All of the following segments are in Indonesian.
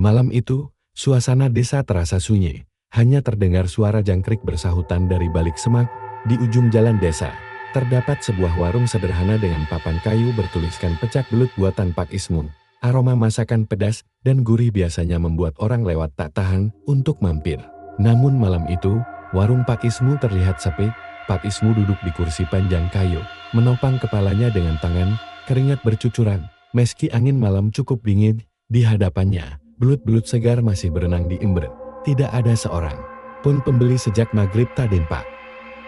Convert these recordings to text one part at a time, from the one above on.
Malam itu, suasana desa terasa sunyi. Hanya terdengar suara jangkrik bersahutan dari balik semak. Di ujung jalan desa, terdapat sebuah warung sederhana dengan papan kayu bertuliskan pecak belut buatan Pak Ismu. Aroma masakan pedas dan gurih biasanya membuat orang lewat tak tahan untuk mampir. Namun malam itu, warung Pak Ismu terlihat sepi. Pak Ismu duduk di kursi panjang kayu, menopang kepalanya dengan tangan, keringat bercucuran. Meski angin malam cukup dingin, di hadapannya, belut-belut segar masih berenang di ember. Tidak ada seorang pun pembeli sejak maghrib tadi, Pak.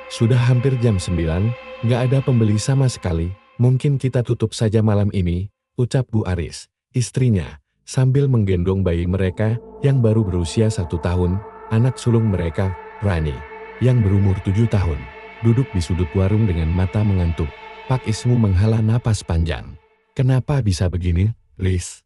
Sudah hampir jam 9, nggak ada pembeli sama sekali. Mungkin kita tutup saja malam ini, ucap Bu Aris, istrinya, sambil menggendong bayi mereka yang baru berusia 1 tahun, anak sulung mereka, Rani, yang berumur 7 tahun. Duduk di sudut warung dengan mata mengantuk. Pak Ismu menghela napas panjang. Kenapa bisa begini, Lis?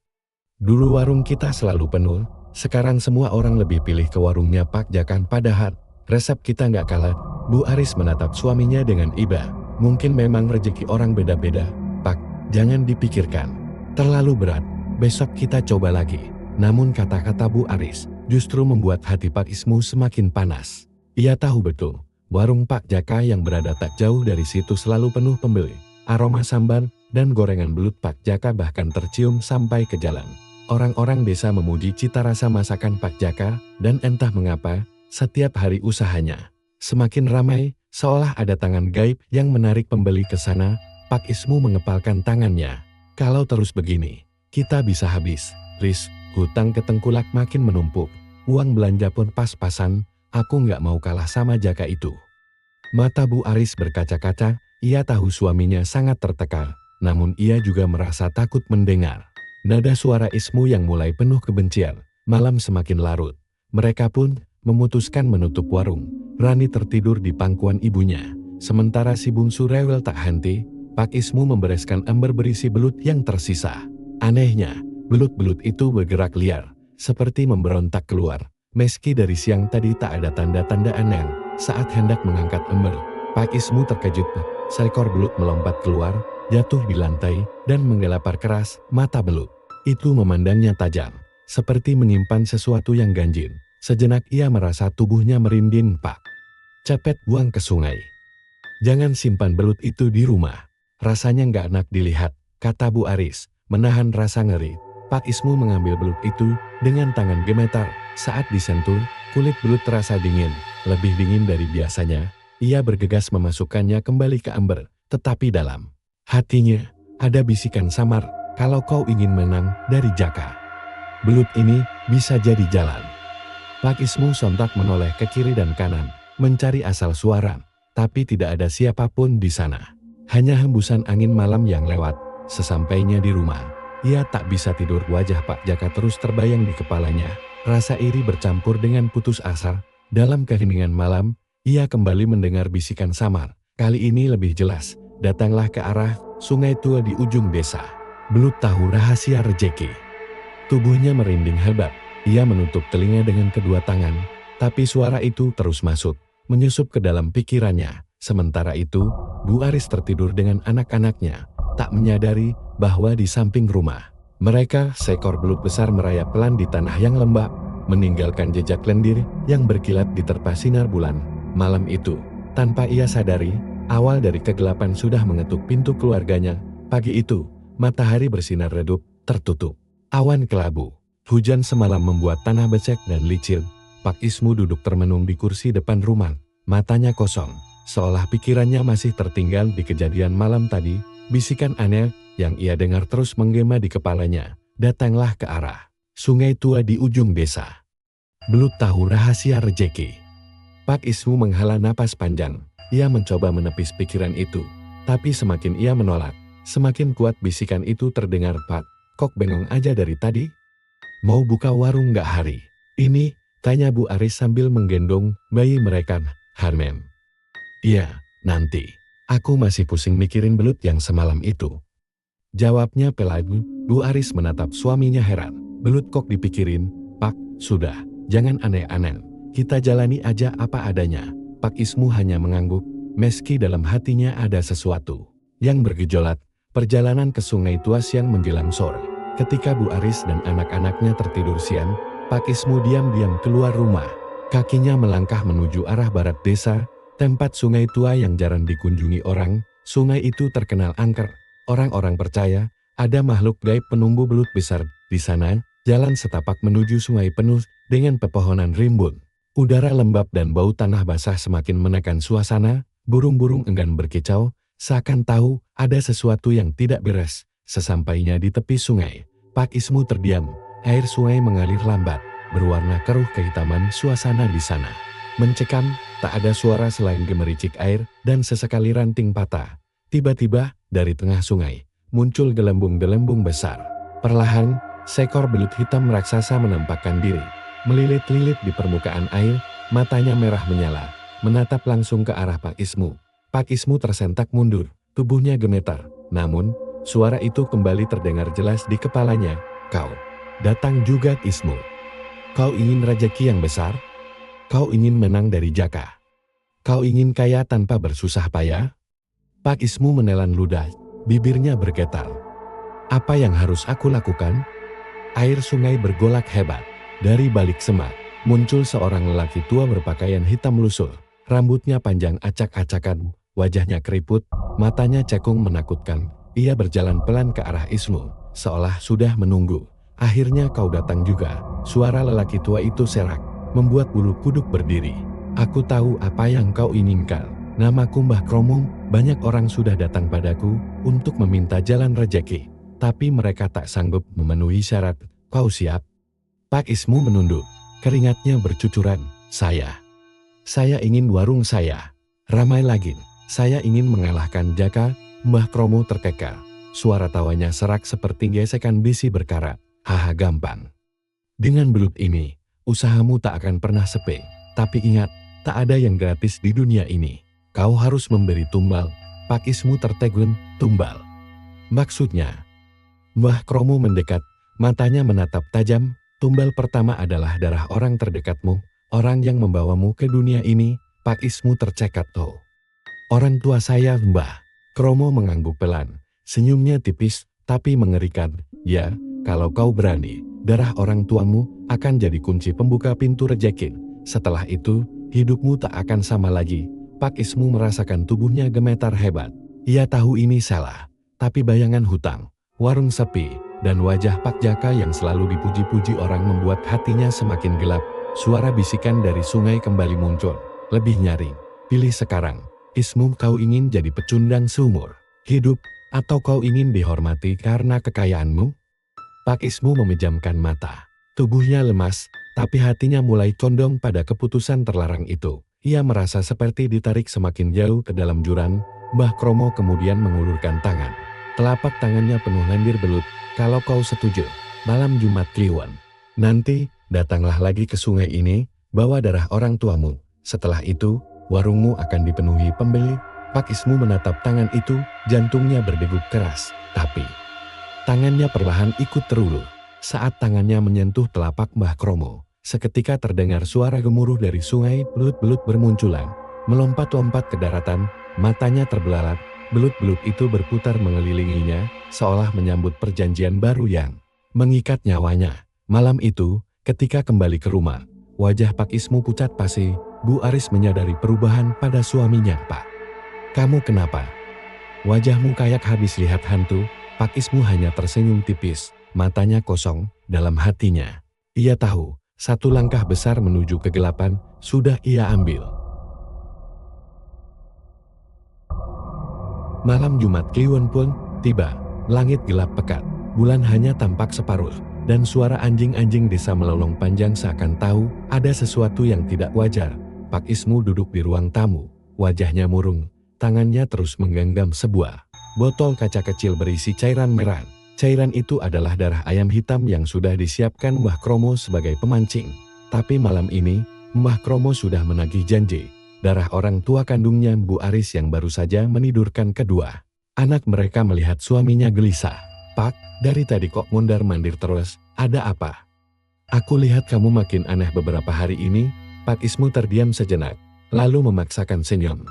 Dulu warung kita selalu penuh. Sekarang semua orang lebih pilih ke warungnya Pak Jakan, padahal resep kita nggak kalah. Bu Aris menatap suaminya dengan iba. Mungkin memang rezeki orang beda-beda. Pak, jangan dipikirkan terlalu berat. Besok kita coba lagi. Namun kata-kata Bu Aris justru membuat hati Pak Ismu semakin panas. Ia tahu betul, warung Pak Jaka yang berada tak jauh dari situ selalu penuh pembeli. Aroma sambar dan gorengan belut Pak Jaka bahkan tercium sampai ke jalan. Orang-orang desa memuji cita rasa masakan Pak Jaka, dan entah mengapa, setiap hari usahanya semakin ramai, seolah ada tangan gaib yang menarik pembeli ke sana. Pak Ismu mengepalkan tangannya. Kalau terus begini, kita bisa habis, Ris. Hutang ke Tengkulak makin menumpuk. Uang belanja pun pas-pasan. Aku nggak mau kalah sama Jaka itu. Mata Bu Aris berkaca-kaca. Ia tahu suaminya sangat tertekan, namun ia juga merasa takut mendengar nada suara Ismu yang mulai penuh kebencian. Malam semakin larut. Mereka pun memutuskan menutup warung. Rani tertidur di pangkuan ibunya. Sementara si bungsu rewel tak henti. Pak Ismu membereskan ember berisi belut yang tersisa. Anehnya, belut-belut itu bergerak liar, seperti memberontak keluar. Meski dari siang tadi tak ada tanda-tanda aneh. Saat hendak mengangkat ember, Pak Ismu terkejut. Seekor belut melompat keluar, jatuh di lantai, dan menggelapar keras. Mata belut itu memandangnya tajam, seperti menyimpan sesuatu yang ganjil. Sejenak ia merasa tubuhnya merinding. Pak, cepet buang ke sungai. Jangan simpan belut itu di rumah. Rasanya nggak enak dilihat, kata Bu Aris, menahan rasa ngeri. Pak Ismu mengambil belut itu dengan tangan gemetar. Saat disentuh, kulit belut terasa dingin, lebih dingin dari biasanya. Ia bergegas memasukkannya kembali ke ember, tetapi dalam hatinya ada bisikan samar. Kalau kau ingin menang dari Jaka, belut ini bisa jadi jalan. Pak Ismu sontak menoleh ke kiri dan kanan, mencari asal suara, tapi tidak ada siapapun di sana. Hanya hembusan angin malam yang lewat. Sesampainya di rumah, ia tak bisa tidur. Wajah Pak Jaka terus terbayang di kepalanya. Rasa iri bercampur dengan putus asa. Dalam keheningan malam, ia kembali mendengar bisikan samar. Kali ini lebih jelas. Datanglah ke arah sungai tua di ujung desa. Belut tahu rahasia rejeki. Tubuhnya merinding hebat. Ia menutup telinga dengan kedua tangan, tapi suara itu terus masuk, menyusup ke dalam pikirannya. Sementara itu, Bu Aris tertidur dengan anak-anaknya, tak menyadari bahwa di samping rumah mereka, seekor belut besar merayap pelan di tanah yang lembab, meninggalkan jejak lendir yang berkilat diterpa sinar bulan. Malam itu, tanpa ia sadari, awal dari kegelapan sudah mengetuk pintu keluarganya. Pagi itu, matahari bersinar redup, tertutup awan kelabu. Hujan semalam membuat tanah becek dan licin. Pak Ismu duduk termenung di kursi depan rumah, matanya kosong, seolah pikirannya masih tertinggal di kejadian malam tadi. Bisikan aneh yang ia dengar terus menggema di kepalanya. Datanglah ke arah sungai tua di ujung desa. Belut tahu rahasia rejeki. Pak Ismu menghela napas panjang. Ia mencoba menepis pikiran itu, tapi semakin ia menolak, semakin kuat bisikan itu terdengar. Pak, kok bengong aja dari tadi? Mau buka warung nggak hari ini? Tanya Bu Aris sambil menggendong bayi mereka, Harmem. Iya, nanti. Aku masih pusing mikirin belut yang semalam itu. Jawabnya pelan. Bu Aris menatap suaminya heran. Belut kok dipikirin? Pak, sudah, jangan aneh-aneh. Kita jalani aja apa adanya. Pak Ismu hanya mengangguk, meski dalam hatinya ada sesuatu yang bergejolak. Perjalanan ke sungai tua siang menjelang sore. Ketika Bu Aris dan anak-anaknya tertidur siang, Pak Ismu diam-diam keluar rumah. Kakinya melangkah menuju arah barat desa, tempat sungai tua yang jarang dikunjungi orang. Sungai itu terkenal angker. Orang-orang percaya ada makhluk gaib penumbuh belut besar di sana. Jalan setapak menuju sungai penuh dengan pepohonan rimbun. Udara lembab dan bau tanah basah semakin menekan suasana. Burung-burung enggan berkicau, seakan tahu ada sesuatu yang tidak beres. Sesampainya di tepi sungai, Pak Ismu terdiam. Air sungai mengalir lambat, berwarna keruh kehitaman. Suasana di sana mencekam, tak ada suara selain gemericik air dan sesekali ranting patah. Tiba-tiba, dari tengah sungai, muncul gelembung-gelembung besar. Perlahan, seekor belut hitam raksasa menampakkan diri. Melilit-lilit di permukaan air, matanya merah menyala, menatap langsung ke arah Pak Ismu. Pak Ismu tersentak mundur, tubuhnya gemetar. Namun, suara itu kembali terdengar jelas di kepalanya. Kau datang juga, Ismu. Kau ingin rezeki yang besar? Kau ingin menang dari Jaka? Kau ingin kaya tanpa bersusah payah? Pak Ismu menelan ludah, bibirnya bergetar. Apa yang harus aku lakukan? Air sungai bergolak hebat. Dari balik semak, muncul seorang lelaki tua berpakaian hitam lusuh. Rambutnya panjang acak-acakan, wajahnya keriput, matanya cekung menakutkan. Ia berjalan pelan ke arah Ismu, seolah sudah menunggu. Akhirnya kau datang juga. Suara lelaki tua itu serak, membuat bulu kuduk berdiri. Aku tahu apa yang kau inginkan. Namaku Mbah Kromo. Banyak orang sudah datang padaku untuk meminta jalan rejeki, tapi mereka tak sanggup memenuhi syarat. Kau siap? Pak Ismu menunduk, keringatnya bercucuran. Saya ingin warung saya ramai lagi. Saya ingin mengalahkan Jaka. Mbah Kromo terkekar. Suara tawanya serak seperti gesekan besi berkarat. Haha, gampang. Dengan belut ini, usahamu tak akan pernah sepi. Tapi ingat, tak ada yang gratis di dunia ini. Kau harus memberi tumbal. Pak Ismu tertegun. Tumbal? Maksudnya? Mbah Kromo mendekat, matanya menatap tajam. Tumbal pertama adalah darah orang terdekatmu, orang yang membawamu ke dunia ini. Pak Ismu tercekat. Oh, orang tua saya, Mbah. Kromo mengangguk pelan, senyumnya tipis tapi mengerikan. Ya, kalau kau berani, darah orang tuamu akan jadi kunci pembuka pintu rejeki. Setelah itu, hidupmu tak akan sama lagi. Pak Ismu merasakan tubuhnya gemetar hebat. Ia tahu ini salah, tapi bayangan hutang, warung sepi, dan wajah Pak Jaka yang selalu dipuji-puji orang membuat hatinya semakin gelap. Suara bisikan dari sungai kembali muncul, lebih nyaring. Pilih sekarang, Ismu, kau ingin jadi pecundang seumur hidup, atau kau ingin dihormati karena kekayaanmu? Pak Ismu memejamkan mata. Tubuhnya lemas, tapi hatinya mulai condong pada keputusan terlarang itu. Ia merasa seperti ditarik semakin jauh ke dalam jurang. Mbah Kromo kemudian mengulurkan tangan. Telapak tangannya penuh lendir belut. Kalau kau setuju, malam Jumat Kliwon nanti, datanglah lagi ke sungai ini, bawa darah orang tuamu. Setelah itu, warungmu akan dipenuhi pembeli. Pak Ismu menatap tangan itu, jantungnya berdegup keras. Tapi, tangannya perlahan ikut terulur. Saat tangannya menyentuh telapak Mbah Kromo, seketika terdengar suara gemuruh dari sungai. Belut-belut bermunculan, melompat-lompat ke daratan, matanya terbelalak. Belut-belut itu berputar mengelilinginya, seolah menyambut perjanjian baru yang mengikat nyawanya. Malam itu, ketika kembali ke rumah, wajah Pak Ismu pucat pasi. Bu Aris menyadari perubahan pada suaminya. Pak, kamu kenapa? Wajahmu kayak habis lihat hantu. Pak Ismu hanya tersenyum tipis, matanya kosong. Dalam hatinya, ia tahu, satu langkah besar menuju kegelapan sudah ia ambil. Malam Jumat Kliwon pun tiba. Langit gelap pekat, bulan hanya tampak separuh, dan suara anjing-anjing desa melolong panjang seakan tahu ada sesuatu yang tidak wajar. Pak Ismu duduk di ruang tamu, wajahnya murung, tangannya terus menggenggam sebuah botol kaca kecil berisi cairan merah. Cairan itu adalah darah ayam hitam yang sudah disiapkan Mbah Kromo sebagai pemancing. Tapi malam ini, Mbah Kromo sudah menagih janji. Darah orang tua kandungnya Bu Aris yang baru saja menidurkan kedua anak mereka. Melihat suaminya gelisah. Pak, dari tadi kok mondar-mandir terus, ada apa? Aku lihat kamu makin aneh beberapa hari ini. Pak Ismu terdiam sejenak, lalu memaksakan senyum.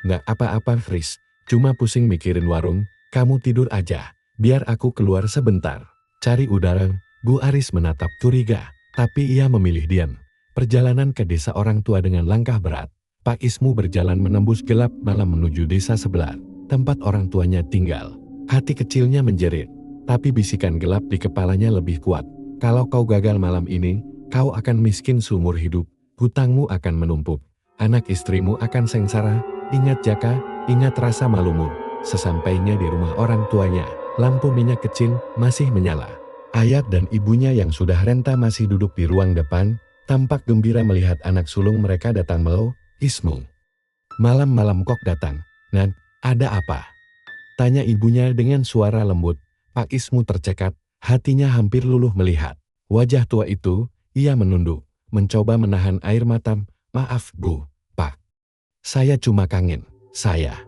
Nggak apa-apa Fris, cuma pusing mikirin warung. Kamu tidur aja, biar aku keluar sebentar. Cari udara, Bu Aris menatap curiga, tapi ia memilih diam. Perjalanan ke desa orang tua dengan langkah berat. Pak Ismu berjalan menembus gelap malam menuju desa sebelah, tempat orang tuanya tinggal. Hati kecilnya menjerit, tapi bisikan gelap di kepalanya lebih kuat. Kalau kau gagal malam ini, kau akan miskin seumur hidup, hutangmu akan menumpuk, anak istrimu akan sengsara. Ingat Jaka, ingat rasa malumu. Sesampainya di rumah orang tuanya, lampu minyak kecil masih menyala. Ayah dan ibunya yang sudah renta masih duduk di ruang depan, tampak gembira melihat anak sulung mereka datang melo. Ismu, malam-malam kok datang. Nad, ada apa? Tanya ibunya dengan suara lembut. Pak Ismu tercekat, hatinya hampir luluh melihat wajah tua itu. Ia menunduk, mencoba menahan air mata. Maaf Bu, Pak. Saya cuma kangen. Saya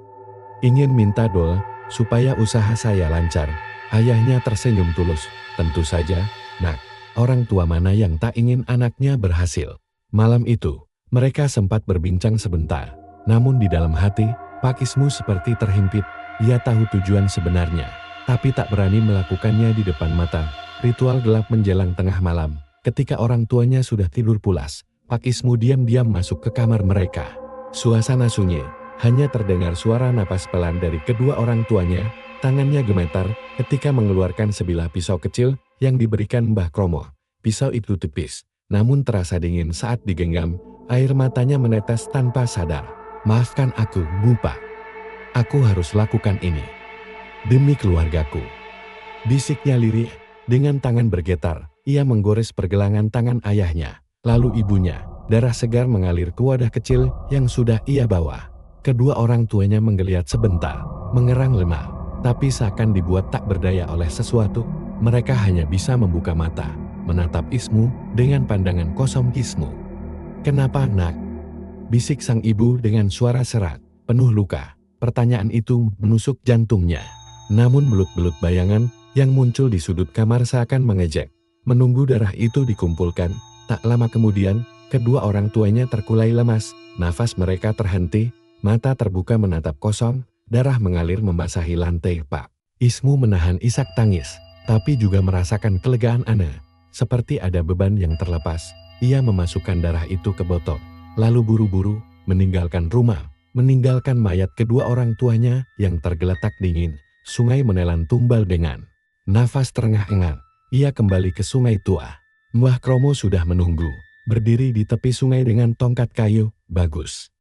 ingin minta doa supaya usaha saya lancar. Ayahnya tersenyum tulus. Tentu saja, Nak. Orang tua mana yang tak ingin anaknya berhasil? Malam itu, mereka sempat berbincang sebentar. Namun di dalam hati, Pak Ismu seperti terhimpit. Ia tahu tujuan sebenarnya, tapi tak berani melakukannya di depan mata. Ritual gelap menjelang tengah malam. Ketika orang tuanya sudah tidur pulas, Pak Ismu diam-diam masuk ke kamar mereka. Suasana sunyi, hanya terdengar suara napas pelan dari kedua orang tuanya. Tangannya gemetar ketika mengeluarkan sebilah pisau kecil yang diberikan Mbah Kromo. Pisau itu tipis, namun terasa dingin saat digenggam. Air matanya menetes tanpa sadar. Maafkan aku, Bu Pak. Aku harus lakukan ini demi keluargaku. Bisiknya lirih, dengan tangan bergetar, ia menggores pergelangan tangan ayahnya, lalu ibunya. Darah segar mengalir ke wadah kecil yang sudah ia bawa. Kedua orang tuanya menggeliat sebentar, mengerang lemah, tapi seakan dibuat tak berdaya oleh sesuatu. Mereka hanya bisa membuka mata, menatap Ismu dengan pandangan kosong. Ismu, kenapa Nak? Bisik sang ibu dengan suara serak, penuh luka. Pertanyaan itu menusuk jantungnya. Namun belut-belut bayangan yang muncul di sudut kamar seakan mengejek. Menunggu darah itu dikumpulkan, tak lama kemudian, kedua orang tuanya terkulai lemas. Nafas mereka terhenti, mata terbuka menatap kosong, darah mengalir membasahi lantai. Pak Ismu menahan isak tangis, tapi juga merasakan kelegaan aneh. Seperti ada beban yang terlepas. Ia memasukkan darah itu ke botol, lalu buru-buru meninggalkan rumah, meninggalkan mayat kedua orang tuanya yang tergeletak dingin. Sungai menelan tumbal dengan nafas terengah-engah. Ia kembali ke sungai tua. Mbah Kromo sudah menunggu, berdiri di tepi sungai dengan tongkat kayu. Bagus.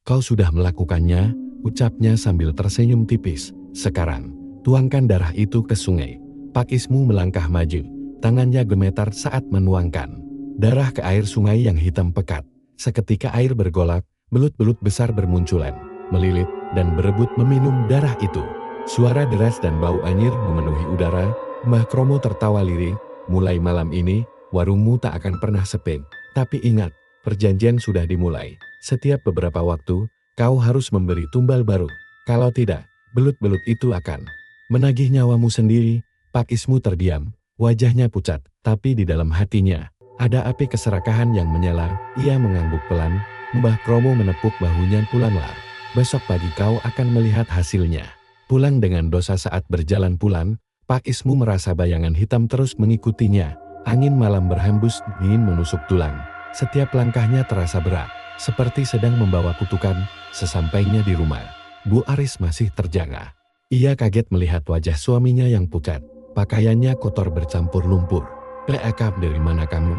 Kau sudah melakukannya, ucapnya sambil tersenyum tipis. Sekarang, tuangkan darah itu ke sungai. Pak Ismu melangkah maju, tangannya gemetar saat menuangkan darah ke air sungai yang hitam pekat. Seketika air bergolak, belut-belut besar bermunculan, melilit, dan berebut meminum darah itu. Suara deras dan bau anyir memenuhi udara. Mbah Kromo tertawa lirih. Mulai malam ini, warungmu tak akan pernah sepi. Tapi ingat, perjanjian sudah dimulai. Setiap beberapa waktu, kau harus memberi tumbal baru. Kalau tidak, belut-belut itu akan menagih nyawamu sendiri. Pak Ismu terdiam, wajahnya pucat, tapi di dalam hatinya ada api keserakahan yang menyala. Ia mengangguk pelan. Mbah Kromo menepuk bahunya. Pulanglah. Besok pagi kau akan melihat hasilnya. Pulang dengan dosa. Saat berjalan pulang, Pak Ismu merasa bayangan hitam terus mengikutinya. Angin malam berhembus dingin menusuk tulang. Setiap langkahnya terasa berat, seperti sedang membawa kutukan. Sesampainya di rumah, Bu Aris masih terjaga. Ia kaget melihat wajah suaminya yang pucat. Pakaiannya kotor bercampur lumpur. Pak, dari mana kamu?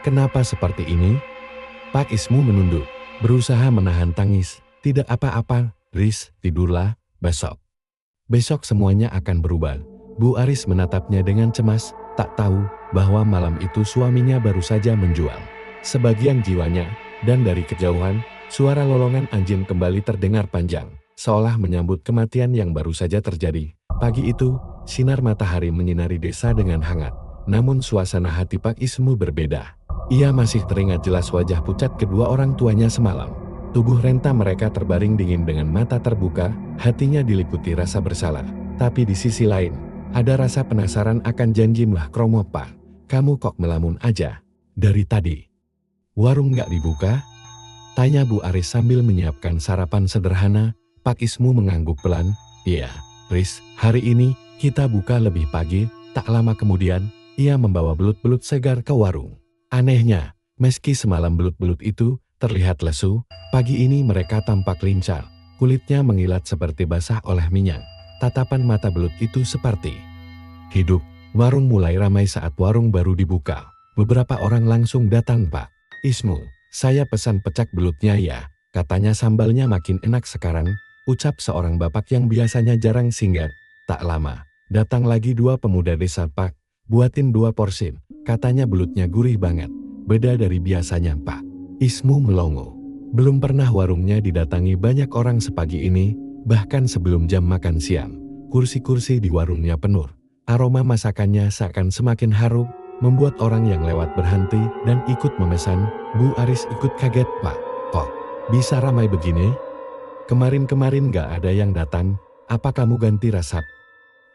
Kenapa seperti ini? Pak Ismu menunduk, berusaha menahan tangis. Tidak apa-apa, Riz, tidurlah, besok semuanya akan berubah. Bu Aris menatapnya dengan cemas, tak tahu bahwa malam itu suaminya baru saja menjual sebagian jiwanya, dan dari kejauhan, suara lolongan anjing kembali terdengar panjang, seolah menyambut kematian yang baru saja terjadi. Pagi itu, sinar matahari menyinari desa dengan hangat. Namun suasana hati Pak Ismu berbeda. Ia masih teringat jelas wajah pucat kedua orang tuanya semalam. Tubuh renta mereka terbaring dingin dengan mata terbuka, hatinya diliputi rasa bersalah. Tapi di sisi lain, ada rasa penasaran akan janji Mbah Kromo. Pak, kamu kok melamun aja? Dari tadi, warung nggak dibuka? Tanya Bu Aris sambil menyiapkan sarapan sederhana. Pak Ismu mengangguk pelan. Iya, Riz, hari ini kita buka lebih pagi. Tak lama kemudian, ia membawa belut-belut segar ke warung. Anehnya, meski semalam belut-belut itu terlihat lesu, pagi ini mereka tampak lincah, kulitnya mengilat seperti basah oleh minyak. Tatapan mata belut itu seperti hidup. Warung mulai ramai saat warung baru dibuka. Beberapa orang langsung datang, "Pak Ismu, saya pesan pecak belutnya ya. Katanya sambalnya makin enak sekarang," ucap seorang bapak yang biasanya jarang singgah. Tak lama, datang lagi dua pemuda desa. "Pak, buatin 2 porsi, katanya belutnya gurih banget. Beda dari biasanya." Pak Ismu melongo. Belum pernah warungnya didatangi banyak orang sepagi ini, bahkan sebelum jam makan siang. Kursi-kursi di warungnya penuh. Aroma masakannya seakan semakin harum, membuat orang yang lewat berhenti dan ikut memesan. Bu Aris ikut kaget. "Pak, kok bisa ramai begini? Kemarin-kemarin gak ada yang datang, apa kamu ganti resep?"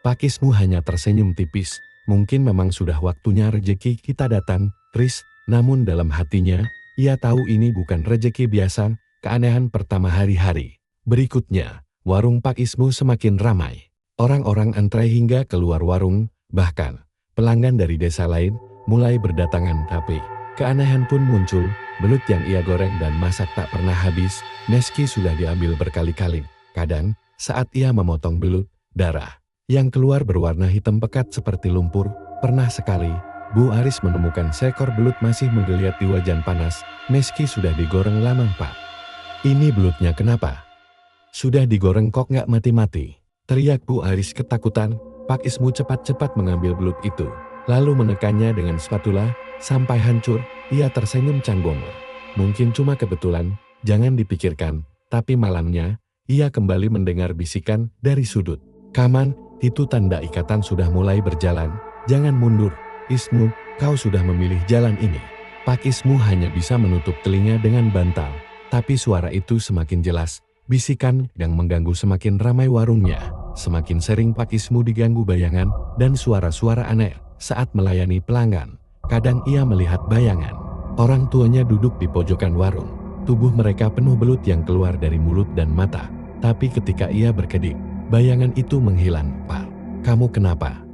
Pak Ismu hanya tersenyum tipis. Mungkin memang sudah waktunya rejeki kita datang, Tris. Namun dalam hatinya, ia tahu ini bukan rejeki biasa, keanehan pertama hari-hari. Berikutnya, warung Pak Ismu semakin ramai. Orang-orang antre hingga keluar warung, bahkan pelanggan dari desa lain mulai berdatangan. Tapi keanehan pun muncul, belut yang ia goreng dan masak tak pernah habis, meski sudah diambil berkali-kali. Kadang, saat ia memotong belut, darah yang keluar berwarna hitam pekat seperti lumpur. Pernah sekali, Bu Aris menemukan seekor belut masih menggeliat di wajan panas, meski sudah digoreng lama. "Pak, ini belutnya kenapa? Sudah digoreng kok nggak mati-mati?" teriak Bu Aris ketakutan. Pak Ismu cepat-cepat mengambil belut itu, lalu menekannya dengan spatula, sampai hancur. Ia tersenyum canggung. Mungkin cuma kebetulan, jangan dipikirkan. Tapi malamnya, ia kembali mendengar bisikan dari sudut. "Kaman, itu tanda ikatan sudah mulai berjalan. Jangan mundur. Ismu, kau sudah memilih jalan ini." Pak Ismu hanya bisa menutup telinga dengan bantal. Tapi suara itu semakin jelas. Bisikan yang mengganggu semakin ramai warungnya. Semakin sering Pak Ismu diganggu bayangan dan suara-suara aneh saat melayani pelanggan. Kadang ia melihat bayangan orang tuanya duduk di pojokan warung. Tubuh mereka penuh belut yang keluar dari mulut dan mata. Tapi ketika ia berkedip, bayangan itu menghilang. "Pak, kamu kenapa?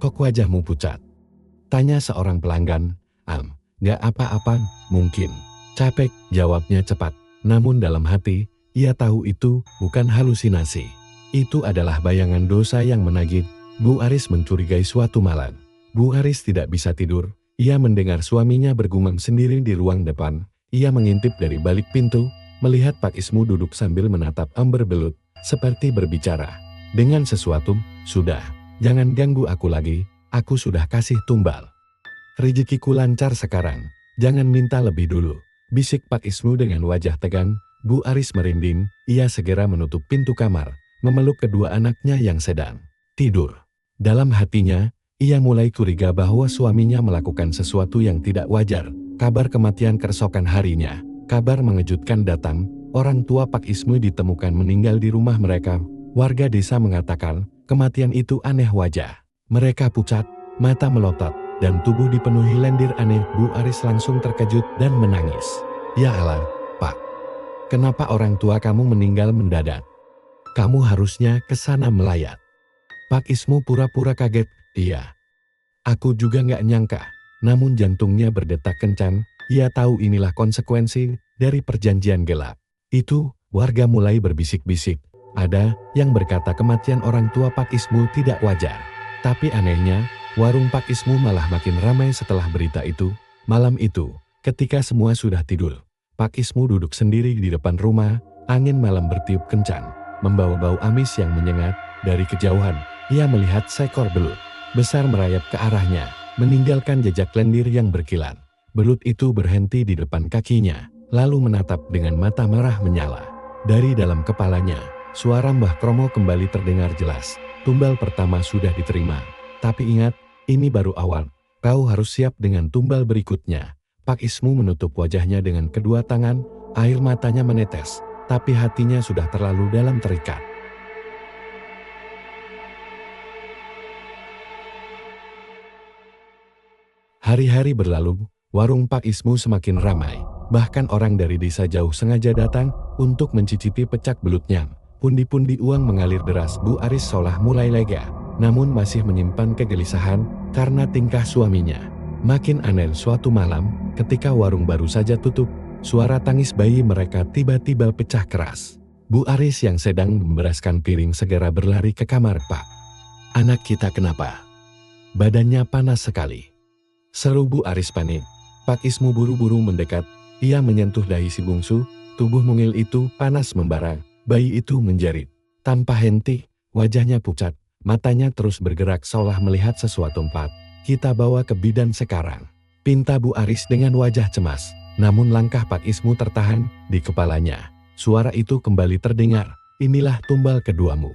Kok wajahmu pucat?" tanya seorang pelanggan. Gak apa-apa, mungkin capek," jawabnya cepat. Namun dalam hati, ia tahu itu bukan halusinasi. Itu adalah bayangan dosa yang menagih. Bu Aris mencurigai suatu malam. Bu Aris tidak bisa tidur. Ia mendengar suaminya bergumam sendiri di ruang depan. Ia mengintip dari balik pintu, melihat Pak Ismu duduk sambil menatap ember belut, seperti berbicara dengan sesuatu. "Sudah, jangan ganggu aku lagi, aku sudah kasih tumbal. Rezekiku lancar sekarang, jangan minta lebih dulu," bisik Pak Ismu dengan wajah tegang. Bu Aris merinding, ia segera menutup pintu kamar, memeluk kedua anaknya yang sedang tidur. Dalam hatinya, ia mulai curiga bahwa suaminya melakukan sesuatu yang tidak wajar. Kabar kematian keesokan harinya, kabar mengejutkan datang. Orang tua Pak Ismu ditemukan meninggal di rumah mereka. Warga desa mengatakan, kematian itu aneh wajah. Mereka pucat, mata melotot, dan tubuh dipenuhi lendir aneh. Bu Aris langsung terkejut dan menangis. "Ya Allah, Pak. Kenapa orang tua kamu meninggal mendadak? Kamu harusnya ke sana melayat." Pak Ismu pura-pura kaget. "Iya. Aku juga nggak nyangka." Namun jantungnya berdetak kencang. Ia tahu inilah konsekuensi dari perjanjian gelap. Itu, warga mulai berbisik-bisik. Ada yang berkata kematian orang tua Pak Ismu tidak wajar. Tapi anehnya, warung Pak Ismu malah makin ramai setelah berita itu. Malam itu, ketika semua sudah tidur, Pak Ismu duduk sendiri di depan rumah. Angin malam bertiup kencang, membawa bau amis yang menyengat. Dari kejauhan, ia melihat seekor belut besar merayap ke arahnya, meninggalkan jejak lendir yang berkilat. Belut itu berhenti di depan kakinya, lalu menatap dengan mata merah menyala. Dari dalam kepalanya, suara Mbah Kromo kembali terdengar jelas. "Tumbal pertama sudah diterima. Tapi ingat, ini baru awal. Kau harus siap dengan tumbal berikutnya." Pak Ismu menutup wajahnya dengan kedua tangan, air matanya menetes, tapi hatinya sudah terlalu dalam terikat. Hari-hari berlalu, warung Pak Ismu semakin ramai. Bahkan orang dari desa jauh sengaja datang untuk mencicipi pecak belutnya. Pundi-pundi uang mengalir deras. Bu Aris seolah mulai lega. namun masih menyimpan kegelisahan karena tingkah suaminya. Makin aneh suatu malam, ketika warung baru saja tutup, suara tangis bayi mereka tiba-tiba pecah keras. Bu Aris yang sedang memberaskan piring segera berlari ke kamar. "Pak, anak kita kenapa? Badannya panas sekali," seru Bu Aris panik. Pak Ismu buru-buru mendekat. Ia menyentuh dahi si bungsu. Tubuh mungil itu panas membara. Bayi itu menjerit. Tanpa henti, wajahnya pucat. Matanya terus bergerak seolah melihat sesuatu. "Pak, kita bawa ke bidan sekarang," pinta Bu Aris dengan wajah cemas. Namun langkah Pak Ismu tertahan di kepalanya. Suara itu kembali terdengar. "Inilah tumbal keduamu.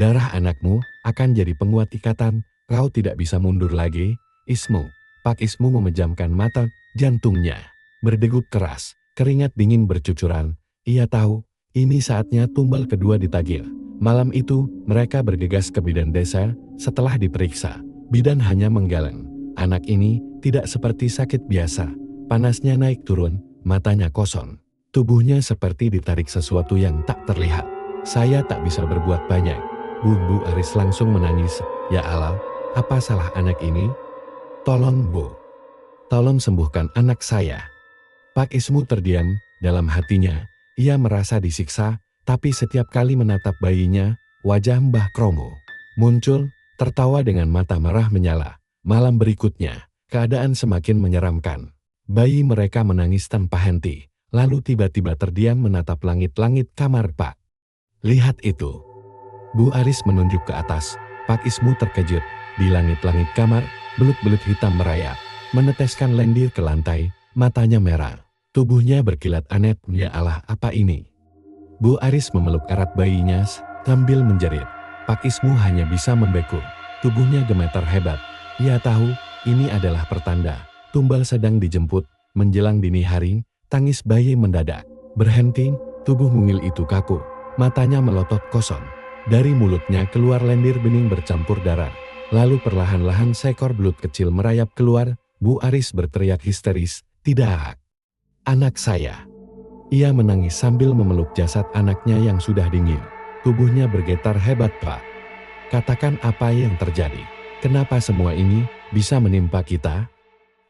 Darah anakmu akan jadi penguat ikatan. Kau tidak bisa mundur lagi, Ismu." Pak Ismu memejamkan mata. Jantungnya berdegup keras. Keringat dingin bercucuran. Ia tahu ini saatnya tumbal kedua ditagih. Malam itu mereka bergegas ke bidan desa. Setelah diperiksa, bidan hanya menggeleng. Anak ini tidak seperti sakit biasa. Panasnya naik turun, matanya kosong. Tubuhnya seperti ditarik sesuatu yang tak terlihat. "Saya tak bisa berbuat banyak." Bu Aris langsung menangis. "Ya Allah, apa salah anak ini? Tolong Bu, tolong sembuhkan anak saya." Pak Ismu terdiam. Dalam hatinya, ia merasa disiksa, tapi setiap kali menatap bayinya, wajah Mbah Kromo muncul, tertawa dengan mata merah menyala. Malam berikutnya, keadaan semakin menyeramkan. Bayi mereka menangis tanpa henti, lalu tiba-tiba terdiam menatap langit-langit kamar. "Pak, lihat itu." Bu Aris menunjuk ke atas. Pak Ismu terkejut. Di langit-langit kamar, belut-belut hitam merayap, meneteskan lendir ke lantai. Matanya merah, tubuhnya berkilat aneh. "Ya Allah, apa ini?" Bu Aris memeluk erat bayinya sambil menjerit. Pak Ismu hanya bisa membeku. Tubuhnya gemetar hebat. Ia tahu ini adalah pertanda tumbal sedang dijemput. Menjelang dini hari, tangis bayi mendadak berhenti. Tubuh mungil itu kaku, matanya melotot kosong. Dari mulutnya keluar lendir bening bercampur darah. Lalu perlahan-lahan seekor belut kecil merayap keluar. Bu Aris berteriak histeris, "Tidak! Anak saya!" Ia menangis sambil memeluk jasad anaknya yang sudah dingin. Tubuhnya bergetar hebat. "Pak, katakan apa yang terjadi? Kenapa semua ini bisa menimpa kita?"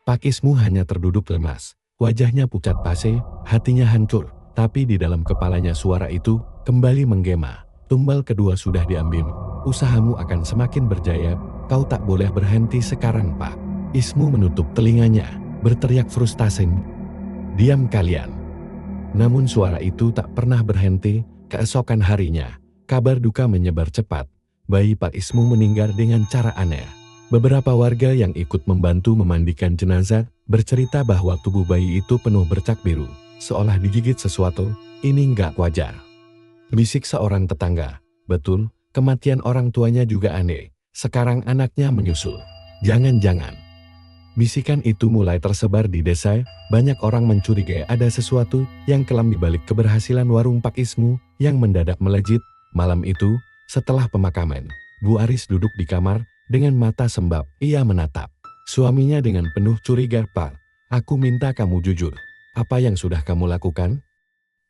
Pak Ismu hanya terduduk lemas. Wajahnya pucat pase, hatinya hancur. Tapi di dalam kepalanya suara itu kembali menggema. "Tumbal kedua sudah diambil. Usahamu akan semakin berjaya. Kau tak boleh berhenti sekarang, Pak." Ismu menutup telinganya, berteriak frustasi, "Diam kalian!" Namun suara itu tak pernah berhenti. Keesokan harinya, kabar duka menyebar cepat. Bayi Pak Ismu meninggal dengan cara aneh. Beberapa warga yang ikut membantu memandikan jenazah bercerita bahwa tubuh bayi itu penuh bercak biru, seolah digigit sesuatu. "Ini nggak wajar," bisik seorang tetangga. "Betul, kematian orang tuanya juga aneh. Sekarang anaknya menyusul. Jangan-jangan." Bisikan itu mulai tersebar di desa. Banyak orang mencurigai ada sesuatu yang kelam di balik keberhasilan warung Pak Ismu yang mendadak melejit. Malam itu, setelah pemakaman, Bu Aris duduk di kamar dengan mata sembab. Ia menatap suaminya dengan penuh curiga. "Pak, aku minta kamu jujur. Apa yang sudah kamu lakukan?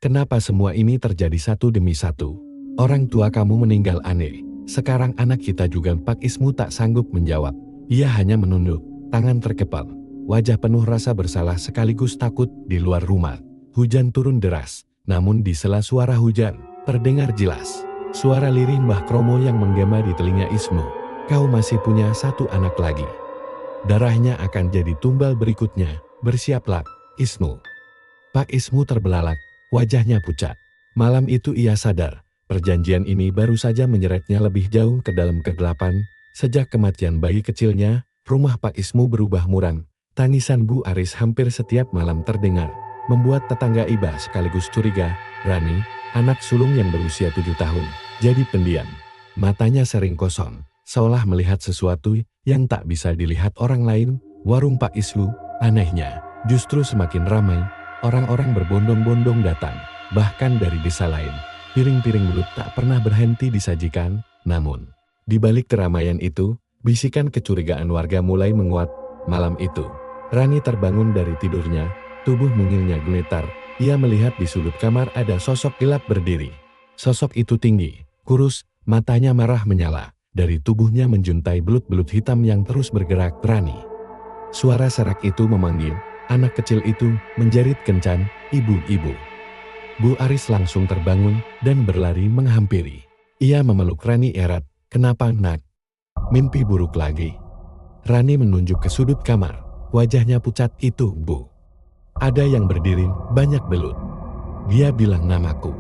Kenapa semua ini terjadi satu demi satu? Orang tua kamu meninggal aneh. Sekarang anak kita juga." Pak Ismu tak sanggup menjawab. Ia hanya menunduk, tangan terkepal, wajah penuh rasa bersalah sekaligus takut. Di luar rumah, hujan turun deras. Namun di sela suara hujan, terdengar jelas suara lirih Mbah Kromo yang menggema di telinga Ismu. "Kau masih punya satu anak lagi. Darahnya akan jadi tumbal berikutnya. Bersiaplah, Ismu." Pak Ismu terbelalak, wajahnya pucat. Malam itu ia sadar, perjanjian ini baru saja menyeretnya lebih jauh ke dalam kegelapan. Sejak kematian bayi kecilnya, rumah Pak Ismu berubah muram. Tangisan Bu Aris hampir setiap malam terdengar, membuat tetangga iba sekaligus curiga. Rani, anak sulung yang berusia 7 tahun, jadi pendiam. Matanya sering kosong, seolah melihat sesuatu yang tak bisa dilihat orang lain. Warung Pak Ismu, anehnya, justru semakin ramai. Orang-orang berbondong-bondong datang, bahkan dari desa lain. Piring-piring belut tak pernah berhenti disajikan. Namun, di balik keramaian itu, bisikan kecurigaan warga mulai menguat. Malam itu, Rani terbangun dari tidurnya, tubuh mungilnya gemetar. Ia melihat di sudut kamar ada sosok gelap berdiri. Sosok itu tinggi, kurus, matanya merah menyala, Dari tubuhnya menjuntai belut-belut hitam yang terus bergerak berani. Suara serak itu memanggil, anak kecil itu menjerit kencan, "Ibu, ibu." Bu Aris langsung terbangun dan berlari menghampiri. Ia memeluk Rani erat. "Kenapa, nak? Mimpi buruk lagi?" Rani menunjuk ke sudut kamar. Wajahnya pucat. "Itu, Bu. Ada yang berdiri, banyak belut. Dia bilang namaku."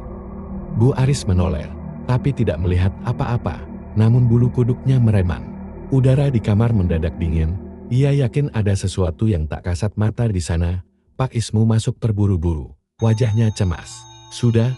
Bu Aris menoleh, tapi tidak melihat apa-apa. Namun bulu kuduknya meremang. Udara di kamar mendadak dingin. Ia yakin ada sesuatu yang tak kasat mata di sana. Pak Ismu masuk terburu-buru. Wajahnya cemas. Sudah.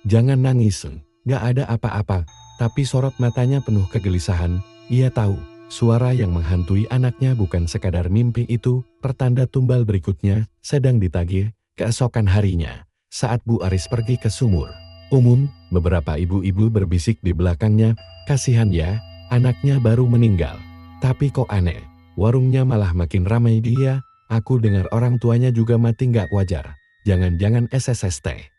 Jangan nangis, gak ada apa-apa." Tapi sorot matanya penuh kegelisahan. Ia tahu, suara yang menghantui anaknya bukan sekadar mimpi itu. Pertanda tumbal berikutnya sedang ditagih keesokan harinya. Saat Bu Aris pergi ke sumur umum, beberapa ibu-ibu berbisik di belakangnya, "Kasihan ya, anaknya baru meninggal. Tapi kok aneh, warungnya malah makin ramai dia. Aku dengar orang tuanya juga mati, gak wajar. Jangan-jangan SSST."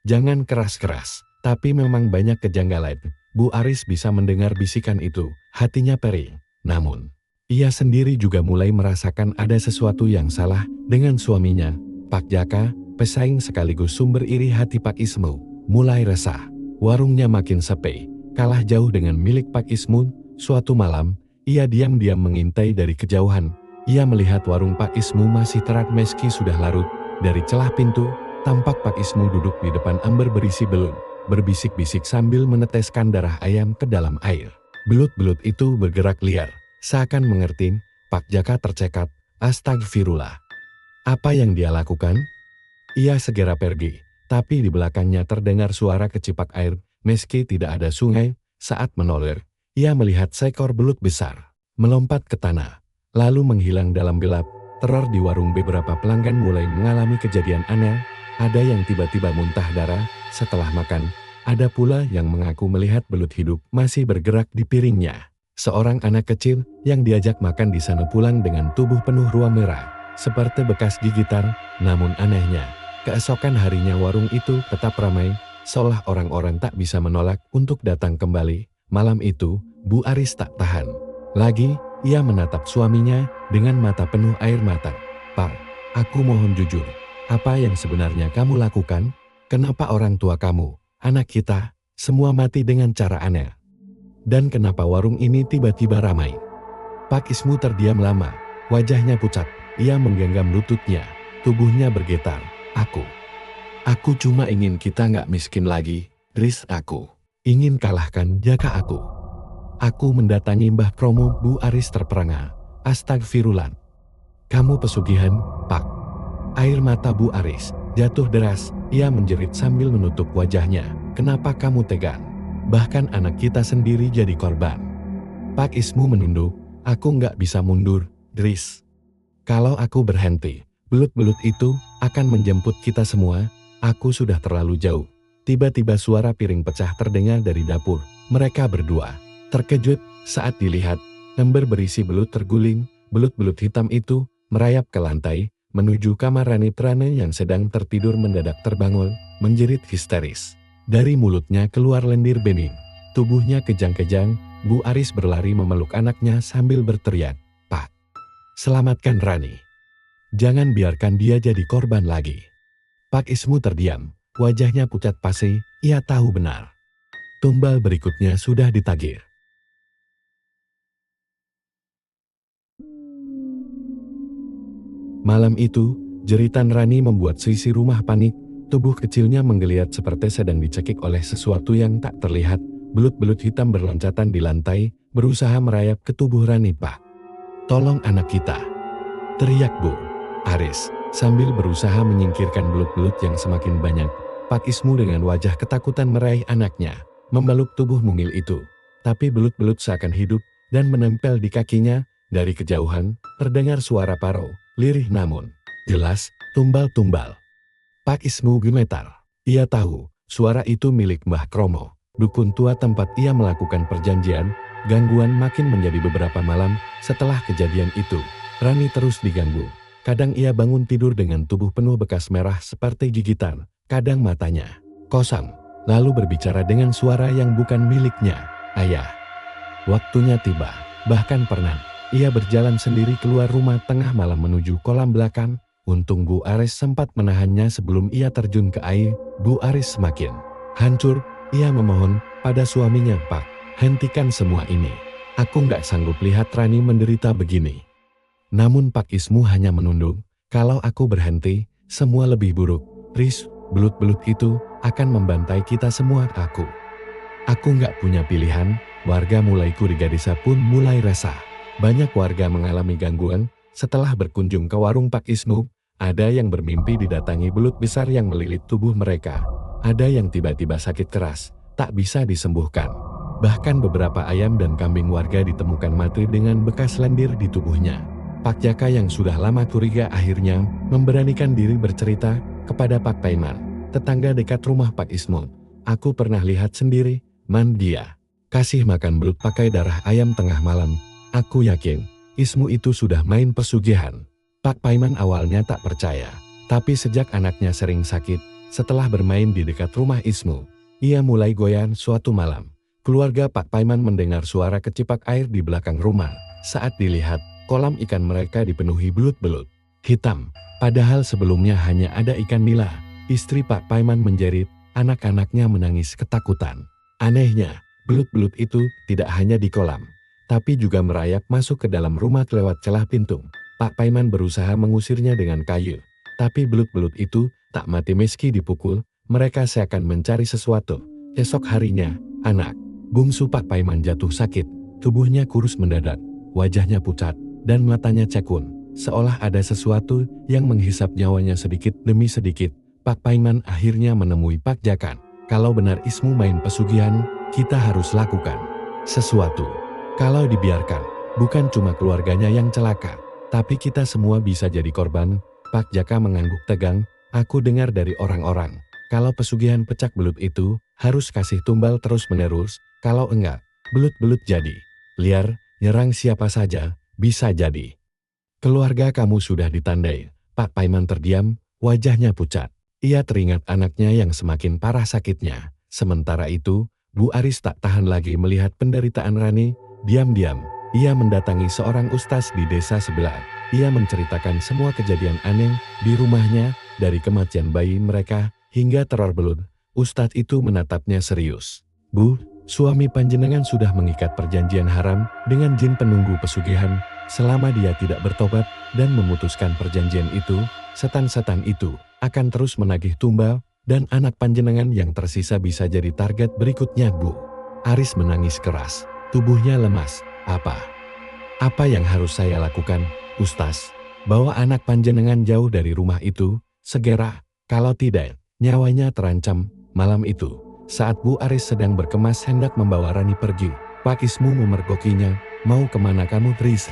"Jangan keras-keras, tapi memang banyak kejanggalan." Bu Aris bisa mendengar bisikan itu, hatinya perih. Namun, ia sendiri juga mulai merasakan ada sesuatu yang salah dengan suaminya. Pak Jaka, pesaing sekaligus sumber iri hati Pak Ismu, mulai resah. Warungnya makin sepi, kalah jauh dengan milik Pak Ismu. Suatu malam, ia diam-diam mengintai dari kejauhan. Ia melihat warung Pak Ismu masih terang meski sudah larut. Dari celah pintu, tampak Pak Ismu duduk di depan ember berisi belut, berbisik-bisik sambil meneteskan darah ayam ke dalam air. Belut-belut itu bergerak liar, seakan mengerti. Pak Jaka tercekat. Astagfirullah. Apa yang dia lakukan? Ia segera pergi, tapi di belakangnya terdengar suara kecipak air. Meski tidak ada sungai, saat menoleh, ia melihat seekor belut besar melompat ke tanah, lalu menghilang dalam gelap. Teror di warung beberapa pelanggan mulai mengalami kejadian aneh. Ada yang tiba-tiba muntah darah setelah makan. Ada pula yang mengaku melihat belut hidup masih bergerak di piringnya. Seorang anak kecil yang diajak makan di sana pulang dengan tubuh penuh ruam merah, seperti bekas gigitan. Namun anehnya, keesokan harinya warung itu tetap ramai, seolah orang-orang tak bisa menolak untuk datang kembali. Malam itu, Bu Aris tak tahan lagi. Ia menatap suaminya dengan mata penuh air mata. "Pak, aku mohon jujur. Apa yang sebenarnya kamu lakukan? Kenapa orang tua kamu, anak kita, semua mati dengan cara aneh? Dan kenapa warung ini tiba-tiba ramai?" Pak Ismu terdiam lama, wajahnya pucat. Ia menggenggam lututnya, tubuhnya bergetar. Aku cuma ingin kita nggak miskin lagi, Riz. Aku ingin kalahkan Jaka aku. Aku mendatangi Mbah Kromo." Bu Aris terperangah. "Astagfirullah. Kamu pesugihan, Pak." Air mata Bu Aris jatuh deras. Ia menjerit sambil menutup wajahnya. "Kenapa kamu tega? Bahkan anak kita sendiri jadi korban." Pak Ismu menunduk. "Aku nggak bisa mundur, Riz. Kalau aku berhenti, belut-belut itu akan menjemput kita semua. Aku sudah terlalu jauh." Tiba-tiba suara piring pecah terdengar dari dapur. Mereka berdua terkejut saat dilihat ember berisi belut terguling. Belut-belut hitam itu merayap ke lantai, menuju kamar Rani. Trane yang sedang tertidur mendadak terbangun, menjerit histeris. Dari mulutnya keluar lendir bening. Tubuhnya kejang-kejang. Bu Aris berlari memeluk anaknya sambil berteriak, "Pak, selamatkan Rani. Jangan biarkan dia jadi korban lagi." Pak Ismu terdiam, wajahnya pucat pasi. Ia tahu benar, tumbal berikutnya sudah ditagih. Malam itu, jeritan Rani membuat seisi rumah panik. Tubuh kecilnya menggeliat seperti sedang dicekik oleh sesuatu yang tak terlihat. Belut-belut hitam berloncatan di lantai, berusaha merayap ke tubuh Rani. "Pak, tolong anak kita!" teriak Bu Aris, sambil berusaha menyingkirkan belut-belut yang semakin banyak. Pak Ismu dengan wajah ketakutan meraih anaknya, memeluk tubuh mungil itu. Tapi belut-belut seakan hidup dan menempel di kakinya. Dari kejauhan, terdengar suara paro, lirih namun jelas, tumbal-tumbal. Pak Ismu gemetar. Ia tahu, suara itu milik Mbah Kromo, dukun tua tempat ia melakukan perjanjian. Gangguan makin menjadi beberapa malam. Setelah kejadian itu, Rani terus diganggu. Kadang ia bangun tidur dengan tubuh penuh bekas merah seperti gigitan. Kadang matanya kosong, lalu berbicara dengan suara yang bukan miliknya. Ayah, waktunya tiba. Bahkan pernah, ia berjalan sendiri keluar rumah tengah malam menuju kolam belakang. Untung Bu Aris sempat menahannya sebelum ia terjun ke air. Bu Aris semakin hancur. Ia memohon pada suaminya, "Pak, hentikan semua ini. Aku nggak sanggup lihat Rani menderita begini." Namun Pak Ismu hanya menunduk. "Kalau aku berhenti, semua lebih buruk. Riz, belut-belut itu akan membantai kita semua." Aku nggak punya pilihan." Warga mulai curiga, desa pun mulai resah. Banyak warga mengalami gangguan setelah berkunjung ke warung Pak Ismu. Ada yang bermimpi didatangi belut besar yang melilit tubuh mereka. Ada yang tiba-tiba sakit keras, tak bisa disembuhkan. Bahkan beberapa ayam dan kambing warga ditemukan mati dengan bekas lendir di tubuhnya. Pak Jaka yang sudah lama curiga akhirnya memberanikan diri bercerita kepada Pak Paiman, tetangga dekat rumah Pak Ismu. "Aku pernah lihat sendiri, Man, dia kasih makan belut pakai darah ayam tengah malam. Aku yakin Ismu itu sudah main pesugihan." Pak Paiman awalnya tak percaya, tapi sejak anaknya sering sakit setelah bermain di dekat rumah Ismu, ia mulai goyah. Suatu malam, keluarga Pak Paiman mendengar suara kecipak air di belakang rumah. Saat dilihat, kolam ikan mereka dipenuhi belut-belut hitam. Padahal sebelumnya hanya ada ikan nila. Istri Pak Paiman menjerit, anak-anaknya menangis ketakutan. Anehnya, belut-belut itu tidak hanya di kolam, tapi juga merayap masuk ke dalam rumah lewat celah pintu. Pak Paiman berusaha mengusirnya dengan kayu, tapi belut-belut itu tak mati meski dipukul. Mereka seakan mencari sesuatu. Esok harinya, anak bungsu Pak Paiman jatuh sakit. Tubuhnya kurus mendadak, wajahnya pucat, dan matanya cekun, seolah ada sesuatu yang menghisap nyawanya sedikit demi sedikit. Pak Paiman akhirnya menemui Pak Jaka. "Kalau benar Ismu main pesugihan, kita harus lakukan sesuatu. Kalau dibiarkan, bukan cuma keluarganya yang celaka, tapi kita semua bisa jadi korban." Pak Jaka mengangguk tegang. "Aku dengar dari orang-orang, kalau pesugihan pecak belut itu harus kasih tumbal terus-menerus. Kalau enggak, belut-belut jadi liar, nyerang siapa saja, bisa jadi. Keluarga kamu sudah ditandai." Pak Paiman terdiam, wajahnya pucat. Ia teringat anaknya yang semakin parah sakitnya. Sementara itu, Bu Aris tak tahan lagi melihat penderitaan Rani. Diam-diam, ia mendatangi seorang ustaz di desa sebelah. Ia menceritakan semua kejadian aneh di rumahnya, dari kematian bayi mereka hingga teror belut. Ustadz itu menatapnya serius. "Bu, suami panjenengan sudah mengikat perjanjian haram dengan jin penunggu pesugihan. Selama dia tidak bertobat dan memutuskan perjanjian itu, setan-setan itu akan terus menagih tumbal, dan anak panjenengan yang tersisa bisa jadi target berikutnya." Bu Aris menangis keras, tubuhnya lemas. Apa yang harus saya lakukan, Ustaz?" "Bawa anak panjenengan jauh dari rumah itu, segera. Kalau tidak, nyawanya terancam." Malam itu, saat Bu Aris sedang berkemas hendak membawa Rani pergi, Pak Ismu memergokinya. "Mau kemana kamu, Tris?"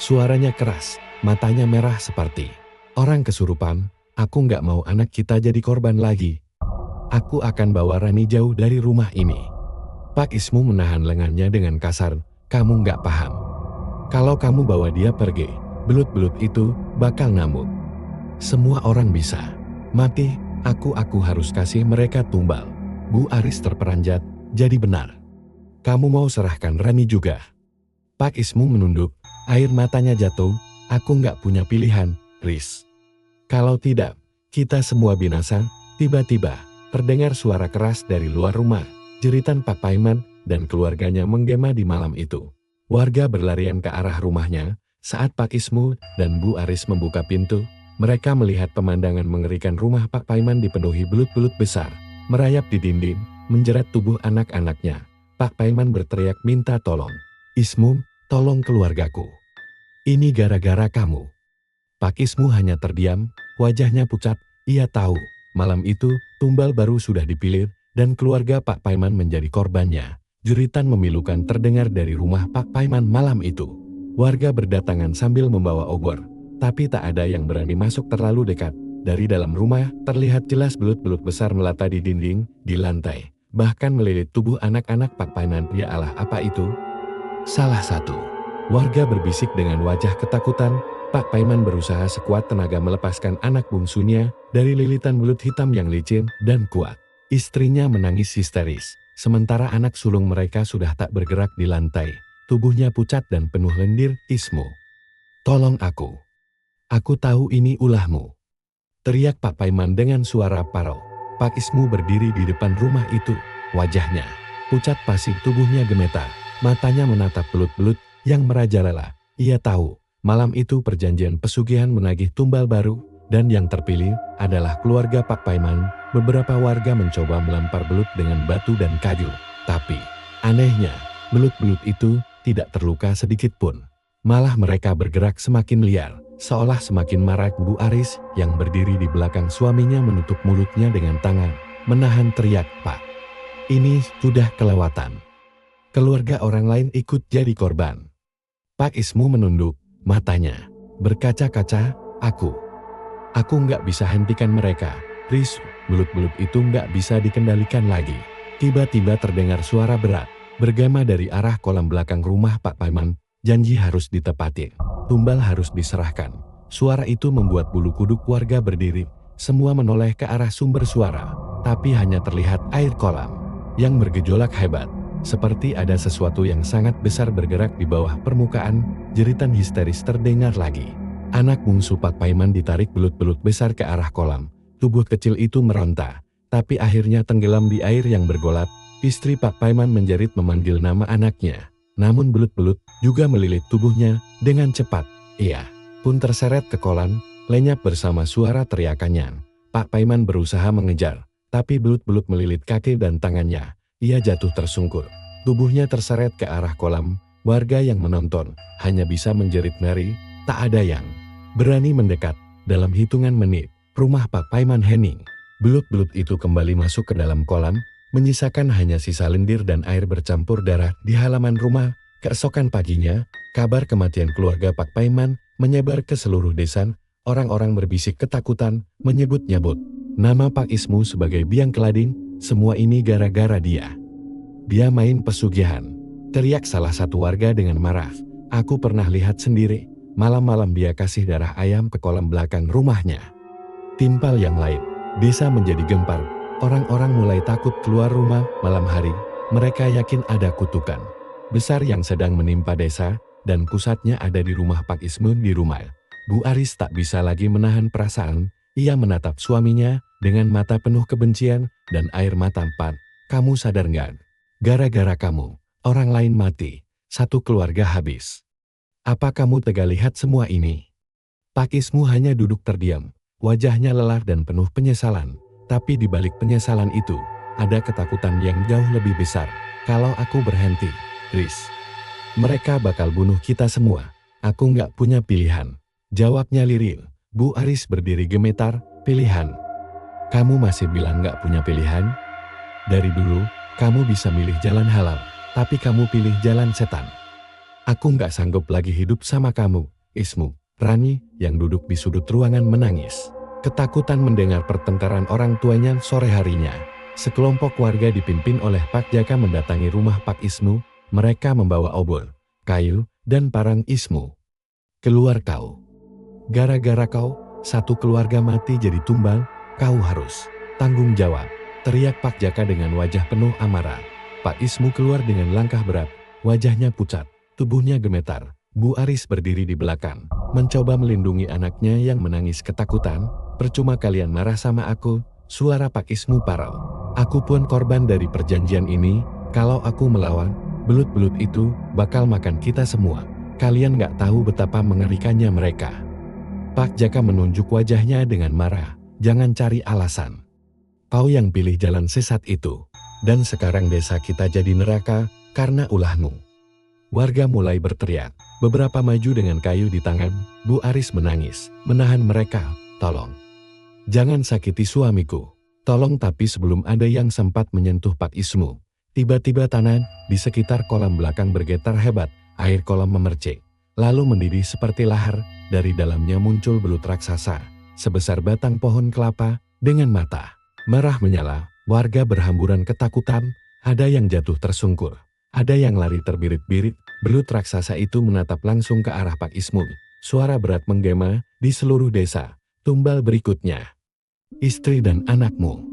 Suaranya keras, matanya merah seperti orang kesurupan. "Aku nggak mau anak kita jadi korban lagi. Aku akan bawa Rani jauh dari rumah ini." Pak Ismu menahan lengannya dengan kasar. "Kamu nggak paham. Kalau kamu bawa dia pergi, belut-belut itu bakal ngamuk. Semua orang bisa mati. Aku harus kasih mereka tumbal." Bu Aris terperanjat. "Jadi benar, kamu mau serahkan Rani juga?" Pak Ismu menunduk, air matanya jatuh. "Aku nggak punya pilihan, Riz. Kalau tidak, kita semua binasa." Tiba-tiba, terdengar suara keras dari luar rumah. Jeritan Pak Paiman dan keluarganya menggema di malam itu. Warga berlarian ke arah rumahnya. Saat Pak Ismu dan Bu Aris membuka pintu, mereka melihat pemandangan mengerikan. Rumah Pak Paiman dipenuhi belut-belut besar, merayap di dinding, menjerat tubuh anak-anaknya. Pak Paiman berteriak minta tolong. "Ismu, tolong keluargaku. Ini gara-gara kamu." Pak Ismu hanya terdiam, wajahnya pucat. Ia tahu, malam itu, tumbal baru sudah dipilih, dan keluarga Pak Paiman menjadi korbannya. Jeritan memilukan terdengar dari rumah Pak Paiman malam itu. Warga berdatangan sambil membawa obor, tapi tak ada yang berani masuk terlalu dekat. Dari dalam rumah, terlihat jelas belut-belut besar melata di dinding, di lantai, bahkan melilit tubuh anak-anak Pak Paiman. "Ya Allah, apa itu?" salah satu warga berbisik dengan wajah ketakutan. Pak Paiman berusaha sekuat tenaga melepaskan anak bungsunya dari lilitan belut hitam yang licin dan kuat. Istrinya menangis histeris. sementara anak sulung mereka sudah tak bergerak di lantai, tubuhnya pucat dan penuh lendir. "Ismu, tolong aku. Aku tahu ini ulahmu," teriak Pak Paiman dengan suara parau. Pak Ismu berdiri di depan rumah itu, wajahnya pucat pasif, tubuhnya gemetar, matanya menatap belut-belut yang merajalela. Ia tahu, malam itu perjanjian pesugihan menagih tumbal baru, dan yang terpilih adalah keluarga Pak Paiman. Beberapa warga mencoba melempar belut dengan batu dan kayu, tapi anehnya, belut-belut itu tidak terluka sedikit pun. Malah mereka bergerak semakin liar, seolah semakin marah. Bu Aris yang berdiri di belakang suaminya menutup mulutnya dengan tangan, menahan teriak, "Pak, ini sudah kelewatan. Keluarga orang lain ikut jadi korban." Pak Ismu menunduk, matanya berkaca-kaca. Aku nggak bisa hentikan mereka, Riz. Belut-belut itu nggak bisa dikendalikan lagi." Tiba-tiba terdengar suara berat, bergema dari arah kolam belakang rumah Pak Paiman. "Janji harus ditepati. Tumbal harus diserahkan." Suara itu membuat bulu kuduk warga berdiri. Semua menoleh ke arah sumber suara, tapi hanya terlihat air kolam yang bergejolak hebat. Seperti ada sesuatu yang sangat besar bergerak di bawah permukaan. Jeritan histeris terdengar lagi. Anak bungsu Pak Paiman ditarik belut-belut besar ke arah kolam. Tubuh kecil itu meronta, tapi akhirnya tenggelam di air yang bergolak. Istri Pak Paiman menjerit memanggil nama anaknya. Namun belut-belut juga melilit tubuhnya dengan cepat. Ia pun terseret ke kolam, lenyap bersama suara teriakannya. Pak Paiman berusaha mengejar, tapi belut-belut melilit kaki dan tangannya. Ia jatuh tersungkur. Tubuhnya terseret ke arah kolam. Warga yang menonton hanya bisa menjerit ngeri. Tak ada yang berani mendekat. Dalam hitungan menit, rumah Pak Paiman hening. Belut-belut itu kembali masuk ke dalam kolam, menyisakan hanya sisa lendir dan air bercampur darah di halaman rumah. Keesokan paginya, kabar kematian keluarga Pak Paiman menyebar ke seluruh desa. Orang-orang berbisik ketakutan, menyebut-nyebut nama Pak Ismu sebagai biang kelading. Semua ini gara-gara dia. "Dia main pesugihan," teriak salah satu warga dengan marah. "Aku pernah lihat sendiri, malam-malam dia kasih darah ayam ke kolam belakang rumahnya." Timpal yang lain, desa menjadi gempar. Orang-orang mulai takut keluar rumah malam hari. Mereka yakin ada kutukan besar yang sedang menimpa desa, dan pusatnya ada di rumah Pak Ismu. Di rumah Bu Aris tak bisa lagi menahan perasaan. Ia menatap suaminya dengan mata penuh kebencian dan air mata. "Pan, kamu sadar nggak? Gara-gara kamu, orang lain mati, satu keluarga habis. Apa kamu tega lihat semua ini?" Pak Ismu hanya duduk terdiam, wajahnya lelah dan penuh penyesalan. Tapi di balik penyesalan itu, ada ketakutan yang jauh lebih besar. "Kalau aku berhenti, Riz, mereka bakal bunuh kita semua. Aku nggak punya pilihan," jawabnya lirih. Bu Aris berdiri gemetar. "Pilihan? Kamu masih bilang nggak punya pilihan? Dari dulu, kamu bisa milih jalan halal, tapi kamu pilih jalan setan. Aku nggak sanggup lagi hidup sama kamu, Ismu." Rani, yang duduk di sudut ruangan, menangis. Ketakutan mendengar pertengkaran orang tuanya sore harinya. Sekelompok warga dipimpin oleh Pak Jaka mendatangi rumah Pak Ismu. Mereka membawa obor, kayu, dan parang. "Ismu, keluar kau. Gara-gara kau, satu keluarga mati jadi tumbal. Kau harus tanggung jawab," teriak Pak Jaka dengan wajah penuh amarah. Pak Ismu keluar dengan langkah berat, wajahnya pucat, tubuhnya gemetar. Bu Aris berdiri di belakang, mencoba melindungi anaknya yang menangis ketakutan. "Percuma kalian marah sama aku," suara Pak Ismu parau. "Aku pun korban dari perjanjian ini. Kalau aku melawan, belut-belut itu bakal makan kita semua. Kalian nggak tahu betapa mengerikannya mereka." Pak Jaka menunjuk wajahnya dengan marah. "Jangan cari alasan. Kau yang pilih jalan sesat itu. Dan sekarang desa kita jadi neraka karena ulahmu." Warga mulai berteriak. Beberapa maju dengan kayu di tangan. Bu Aris menangis, menahan mereka. "Tolong, jangan sakiti suamiku. Tolong." Tapi sebelum ada yang sempat menyentuh Pak Ismu, tiba-tiba tanah di sekitar kolam belakang bergetar hebat. Air kolam memercik, lalu mendidih seperti lahar. Dari dalamnya muncul belut raksasa, sebesar batang pohon kelapa, dengan mata merah menyala. Warga berhamburan ketakutan. Ada yang jatuh tersungkur, ada yang lari terbirit-birit. Belut raksasa itu menatap langsung ke arah Pak Ismu. Suara berat menggema di seluruh desa. "Tumbal berikutnya, istri dan anakmu."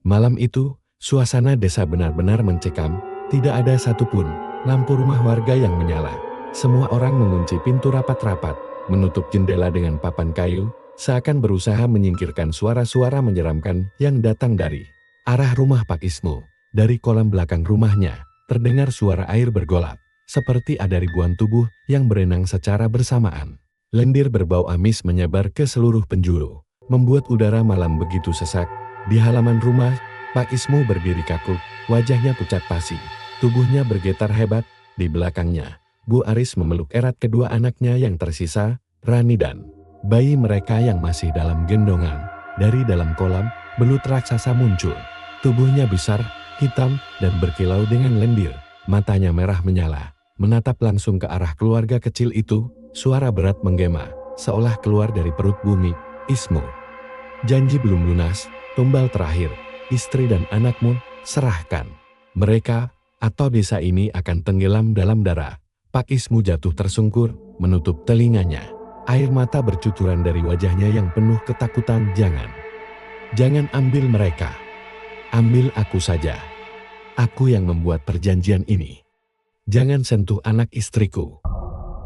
Malam itu, suasana desa benar-benar mencekam, tidak ada satupun lampu rumah warga yang menyala. Semua orang mengunci pintu rapat-rapat, menutup jendela dengan papan kayu, seakan berusaha menyingkirkan suara-suara menyeramkan yang datang dari arah rumah Pak Ismu. Dari kolam belakang rumahnya, terdengar suara air bergolak, seperti ada ribuan tubuh yang berenang secara bersamaan. Lendir berbau amis menyebar ke seluruh penjuru, membuat udara malam begitu sesak. Di halaman rumah, Pak Ismu berdiri kaku, wajahnya pucat pasi, tubuhnya bergetar hebat. Di belakangnya, Bu Aris memeluk erat kedua anaknya yang tersisa, Rani dan bayi mereka yang masih dalam gendongan. Dari dalam kolam, belut raksasa muncul. Tubuhnya besar, hitam, dan berkilau dengan lendir. Matanya merah menyala, menatap langsung ke arah keluarga kecil itu. Suara berat menggema, seolah keluar dari perut bumi. Ismu, janji belum lunas. Tumbal terakhir, istri dan anakmu, serahkan. Mereka, atau desa ini akan tenggelam dalam darah. Pak Ismu jatuh tersungkur, menutup telinganya. Air mata bercucuran dari wajahnya yang penuh ketakutan. Jangan ambil mereka. Ambil aku saja. Aku yang membuat perjanjian ini. Jangan sentuh anak istriku.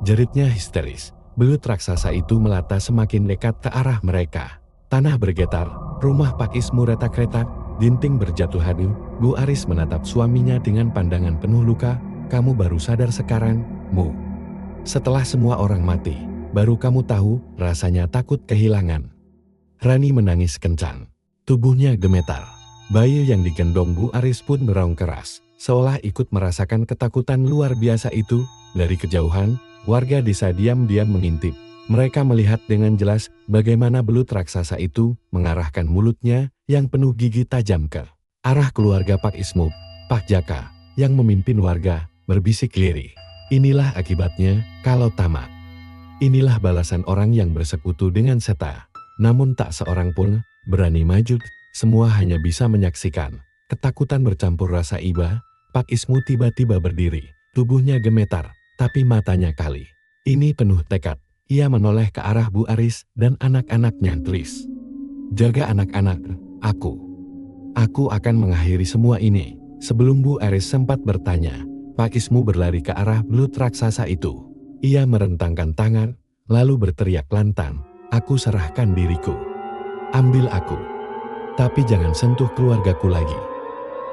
Jeritnya histeris. Belut raksasa itu melata semakin dekat ke arah mereka. Tanah bergetar, rumah Pak Ismu retak-retak, dinding berjatuhan. Bu Aris menatap suaminya dengan pandangan penuh luka. Kamu baru sadar sekarang, Mu. Setelah semua orang mati, baru kamu tahu rasanya takut kehilangan. Rani menangis kencang. Tubuhnya gemetar. Bayi yang digendong Bu Aris pun meraung keras, seolah ikut merasakan ketakutan luar biasa itu. Dari kejauhan, warga desa diam-diam mengintip. Mereka melihat dengan jelas bagaimana belut raksasa itu mengarahkan mulutnya yang penuh gigi tajam ke arah keluarga Pak Ismu. Pak Jaka, yang memimpin warga, berbisik lirih. Inilah akibatnya kalau tamak. Inilah balasan orang yang bersekutu dengan setan. Namun tak seorang pun berani maju. Semua hanya bisa menyaksikan. Ketakutan bercampur rasa iba. Pak Ismu tiba-tiba berdiri. Tubuhnya gemetar, tapi matanya kali ini penuh tekad. Ia menoleh ke arah Bu Aris dan anak-anaknya. Tulis, jaga anak-anak, aku akan mengakhiri semua ini. Sebelum Bu Aris sempat bertanya, Pak Ismu berlari ke arah belut raksasa itu. Ia merentangkan tangan, lalu berteriak lantang, aku serahkan diriku. Ambil aku, tapi jangan sentuh keluargaku lagi.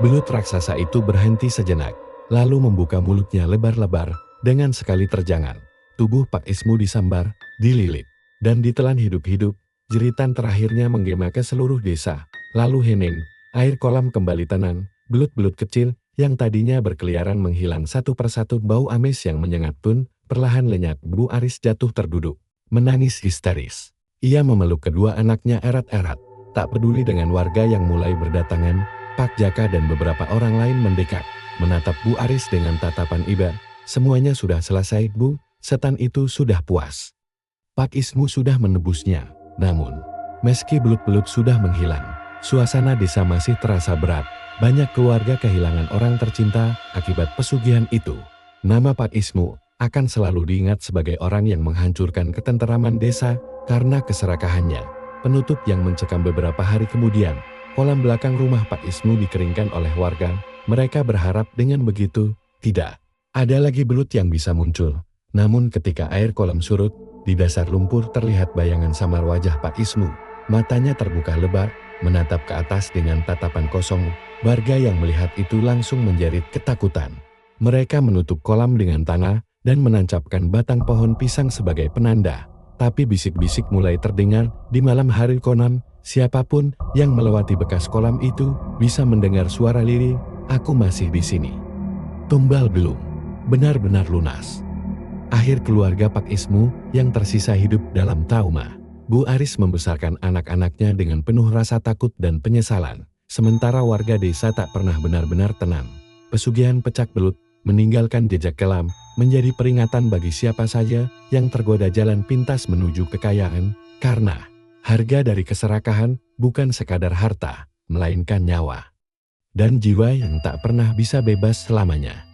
Belut raksasa itu berhenti sejenak, lalu membuka mulutnya lebar-lebar. Dengan sekali terjangan, tubuh Pak Ismu disambar, dililit, dan ditelan hidup-hidup. Jeritan terakhirnya menggema ke seluruh desa. Lalu hening, air kolam kembali tenang. Belut-belut kecil yang tadinya berkeliaran menghilang satu persatu. Bau amis yang menyengat pun perlahan lenyap. Bu Aris jatuh terduduk, menangis histeris. Ia memeluk kedua anaknya erat-erat, tak peduli dengan warga yang mulai berdatangan. Pak Jaka dan beberapa orang lain mendekat, menatap Bu Aris dengan tatapan iba. Semuanya sudah selesai, Bu. Setan itu sudah puas. Pak Ismu sudah menebusnya. Namun, meski belut-belut sudah menghilang, suasana desa masih terasa berat. Banyak keluarga kehilangan orang tercinta akibat pesugihan itu. Nama Pak Ismu akan selalu diingat sebagai orang yang menghancurkan ketenteraman desa karena keserakahannya. Penutup yang mencekam beberapa hari kemudian, kolam belakang rumah Pak Ismu dikeringkan oleh warga. Mereka berharap dengan begitu, tidak ada lagi belut yang bisa muncul. Namun ketika air kolam surut, di dasar lumpur terlihat bayangan samar wajah Pak Ismu. Matanya terbuka lebar, menatap ke atas dengan tatapan kosong. Warga yang melihat itu langsung menjerit ketakutan. Mereka menutup kolam dengan tanah dan menancapkan batang pohon pisang sebagai penanda. Tapi bisik-bisik mulai terdengar. Di malam hari konon, siapapun yang melewati bekas kolam itu bisa mendengar suara lirih, aku masih di sini. Tumbal belum benar-benar lunas. Akhir keluarga Pak Ismu yang tersisa hidup dalam trauma. Bu Aris membesarkan anak-anaknya dengan penuh rasa takut dan penyesalan. Sementara warga desa tak pernah benar-benar tenang. Pesugihan pecak belut meninggalkan jejak kelam, menjadi peringatan bagi siapa saja yang tergoda jalan pintas menuju kekayaan. Karena harga dari keserakahan bukan sekadar harta, melainkan nyawa dan jiwa yang tak pernah bisa bebas selamanya.